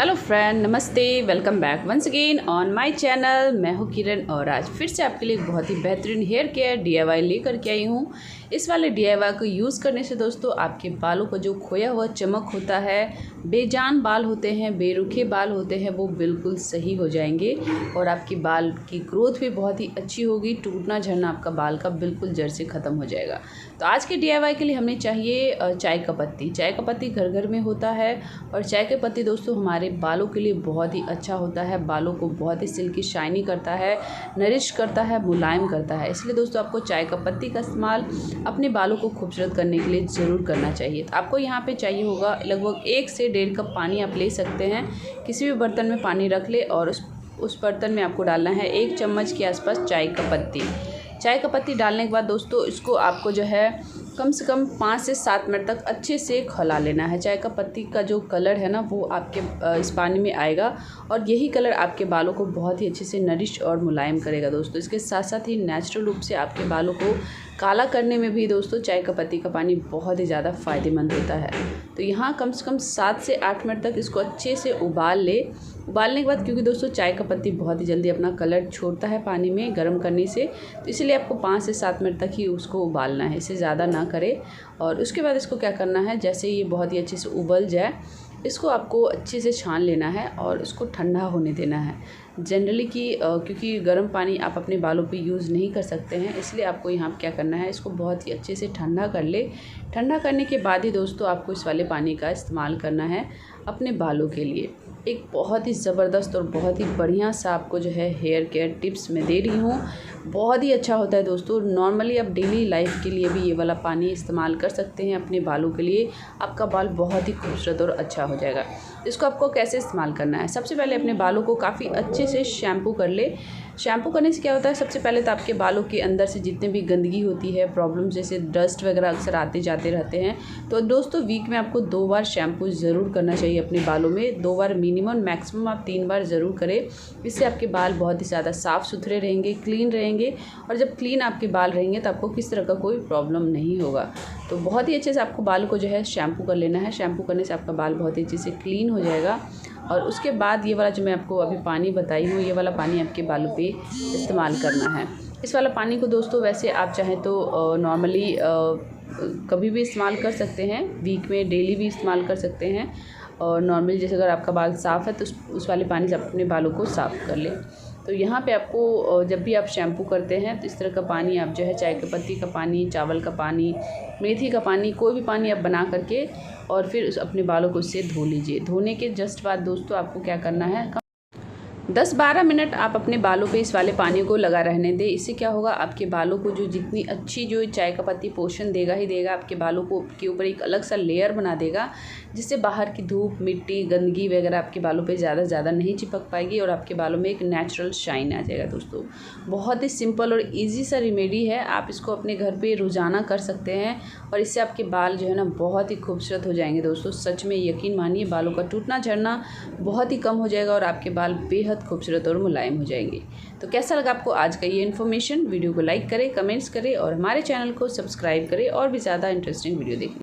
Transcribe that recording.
Hello friend, नमस्ते। Welcome back once again on my channel. मैं हूँ किरण और आज फिर से आपके लिए एक बहुत ही बेहतरीन हेयर केयर DIY लेकर के आई हूँ। इस वाले DIY को यूज़ करने से दोस्तों आपके बालों का जो खोया हुआ चमक होता है, बेजान बाल होते हैं, बेरुखे बाल होते हैं, वो बिल्कुल सही हो जाएंगे और आपके बाल की ग्रोथ भी बहुत ही अच्छी होगी। टूटना झड़ना आपका बाल का बिल्कुल जड़ से ख़त्म हो जाएगा। तो आज के DIY के लिए हमें चाहिए चाय का पत्ती। चाय का पत्ती घर घर में होता है और चाय के पत्ती दोस्तों हमारे बालों के लिए बहुत ही अच्छा होता है। बालों को बहुत ही सिल्की शाइनी करता है, नरिश करता है, मुलायम करता है। इसलिए दोस्तों आपको चाय का पत्ती का इस्तेमाल अपने बालों को खूबसूरत करने के लिए ज़रूर करना चाहिए। तो आपको यहाँ पे चाहिए होगा लगभग 1 से 1.5 कप पानी आप ले सकते हैं। किसी भी बर्तन में पानी रख ले और उस बर्तन में आपको डालना है 1 चम्मच के आसपास चाय का पत्ती। चाय का पत्ती डालने के बाद दोस्तों इसको आपको जो है कम से कम 5 से 7 मिनट तक अच्छे से खौला लेना है। चाय का पत्ती का जो कलर है ना वो आपके इस पानी में आएगा और यही कलर आपके बालों को बहुत ही अच्छे से नरिश और मुलायम करेगा दोस्तों। इसके साथ साथ ही नेचुरल रूप से आपके बालों को काला करने में भी दोस्तों चाय का पत्ती का पानी बहुत ही ज़्यादा फ़ायदेमंद होता है। तो यहाँ कम से कम 7 से 8 मिनट तक इसको अच्छे से उबाल ले। उबालने के बाद क्योंकि दोस्तों चाय का पत्ती बहुत ही जल्दी अपना कलर छोड़ता है पानी में गर्म करने से, तो इसलिए आपको 5 से 7 मिनट तक ही उसको उबालना है, इससे ज़्यादा ना करें। और उसके बाद इसको क्या करना है, जैसे ये बहुत ही अच्छे से उबल जाए इसको आपको अच्छे से छान लेना है और इसको ठंडा होने देना है। जनरली क्योंकि गर्म पानी आप अपने बालों पे यूज़ नहीं कर सकते हैं, इसलिए आपको यहाँ क्या करना है, इसको बहुत ही अच्छे से ठंडा कर ले। ठंडा करने के बाद ही दोस्तों आपको इस वाले पानी का इस्तेमाल करना है अपने बालों के लिए। एक बहुत ही ज़बरदस्त और बहुत ही बढ़िया सा आपको जो है हेयर केयर टिप्स मैं दे रही हूँ। बहुत ही अच्छा होता है दोस्तों। नॉर्मली आप डेली लाइफ के लिए भी ये वाला पानी इस्तेमाल कर सकते हैं अपने बालों के लिए। आपका बाल बहुत ही खूबसूरत और अच्छा हो जाएगा। इसको आपको कैसे इस्तेमाल करना है, सबसे पहले अपने बालों को काफ़ी अच्छे से शैम्पू कर ले। शैम्पू करने से क्या होता है, सबसे पहले तो आपके बालों के अंदर से जितने भी गंदगी होती है, प्रॉब्लम जैसे डस्ट वगैरह अक्सर आते जाते रहते हैं, तो दोस्तों वीक में आपको 2 बार शैम्पू ज़रूर करना चाहिए अपने बालों में। 2 बार मिनिमम, मैक्सिमम आप 3 बार ज़रूर करें। इससे आपके बाल बहुत ही ज़्यादा साफ़ सुथरे रहेंगे, क्लीन रहेंगे। और जब क्लीन आपके बाल रहेंगे तो आपको किस तरह का कोई प्रॉब्लम नहीं होगा। तो बहुत ही अच्छे से आपको बाल को जो है शैम्पू कर लेना है। शैम्पू करने से आपका बाल बहुत ही अच्छे से क्लीन हो जाएगा। और उसके बाद ये वाला जो मैं आपको अभी पानी बताई हूँ, ये वाला पानी आपके बालों पे इस्तेमाल करना है। इस वाला पानी को दोस्तों वैसे आप चाहें तो नॉर्मली कभी भी इस्तेमाल कर सकते हैं, वीक में डेली भी इस्तेमाल कर सकते हैं। और नॉर्मली जैसे अगर आपका बाल साफ़ है तो उस वाले पानी से आप अपने बालों को साफ़ कर लें। तो यहाँ पे आपको जब भी आप शैम्पू करते हैं तो इस तरह का पानी आप जो है चाय की पत्ती का पानी, चावल का पानी, मेथी का पानी, कोई भी पानी आप बना करके और फिर अपने बालों को उससे धो लीजिए। धोने के जस्ट बाद दोस्तों आपको क्या करना है, 10-12 मिनट आप अपने बालों पे इस वाले पानी को लगा रहने दें। इससे क्या होगा, आपके बालों को जो जितनी अच्छी जो चाय का पत्ती पोषण देगा ही देगा, आपके बालों को के ऊपर एक अलग सा लेयर बना देगा, जिससे बाहर की धूप, मिट्टी, गंदगी वगैरह आपके बालों पे ज़्यादा नहीं चिपक पाएगी और आपके बालों में एक नेचुरल शाइन आ जाएगा दोस्तों। बहुत ही सिंपल और ईजी सा रेमेडी है। आप इसको अपने घर पे रोज़ाना कर सकते हैं और इससे आपके बाल जो है ना बहुत ही खूबसूरत हो जाएंगे दोस्तों। सच में यकीन मानिए, बालों का टूटना झड़ना बहुत ही कम हो जाएगा और आपके बाल बेहद खूबसूरत और मुलायम हो जाएंगे। तो कैसा लगा आपको आज का ये इन्फॉर्मेशन? वीडियो को लाइक करें, कमेंट्स करें और हमारे चैनल को सब्सक्राइब करें और भी ज़्यादा इंटरेस्टिंग वीडियो देखने।